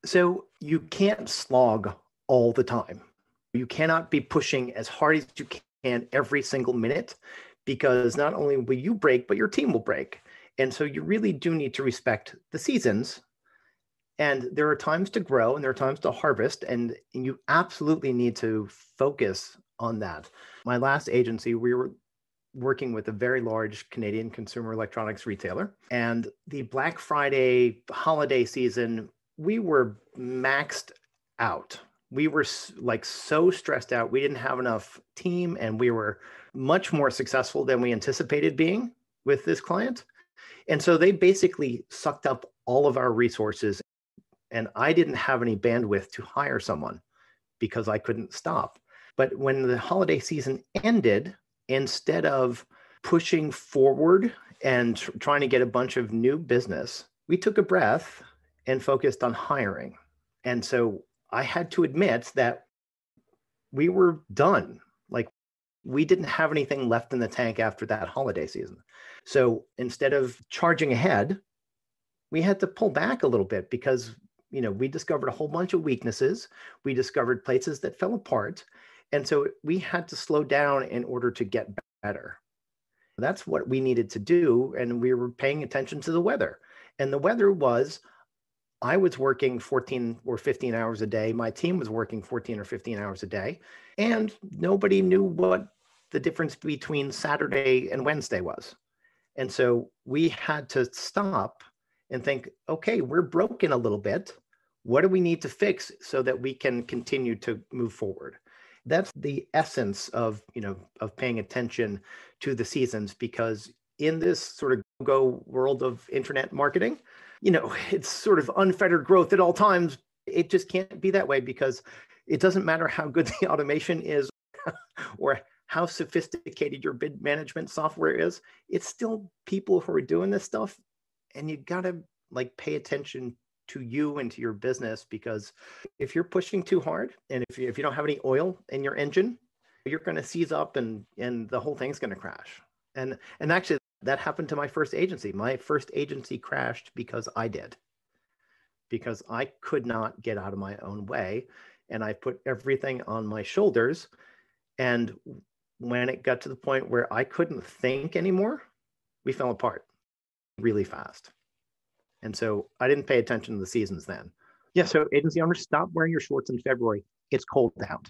So you can't slog all the time. You cannot be pushing as hard as you can every single minute because not only will you break, but your team will break. And so you really do need to respect the seasons. And there are times to grow and there are times to harvest. And you absolutely need to focus on that. My last agency, we were working with a very large Canadian consumer electronics retailer. And the Black Friday holiday season, we were maxed out. We were like so stressed out. We didn't have enough team and we were much more successful than we anticipated being with this client. And so they basically sucked up all of our resources. And I didn't have any bandwidth to hire someone because I couldn't stop. But when the holiday season ended, instead of pushing forward and trying to get a bunch of new business, we took a breath and focused on hiring. And so I had to admit that we were done. Like we didn't have anything left in the tank after that holiday season. So instead of charging ahead, we had to pull back a little bit because we discovered a whole bunch of weaknesses. We discovered places that fell apart. And so we had to slow down in order to get better. That's what we needed to do. And we were paying attention to the weather. And the weather was, I was working 14 or 15 hours a day. My team was working 14 or 15 hours a day. And nobody knew what the difference between Saturday and Wednesday was. And so we had to stop and think, okay, we're broken a little bit. What do we need to fix so that we can continue to move forward? That's the essence of paying attention to the seasons, because in this sort of go world of internet marketing, it's sort of unfettered growth at all times. It just can't be that way because it doesn't matter how good the automation is or how sophisticated your bid management software is. It's still people who are doing this stuff, and you got to pay attention to you and to your business, because if you're pushing too hard and if you don't have any oil in your engine, you're going to seize up and the whole thing's going to crash. And actually that happened to my first agency. My first agency crashed because I could not get out of my own way, and I put everything on my shoulders. And when it got to the point where I couldn't think anymore, we fell apart really fast. And so I didn't pay attention to the seasons then. Yeah, so agency owners, stop wearing your shorts in February. It's cold out.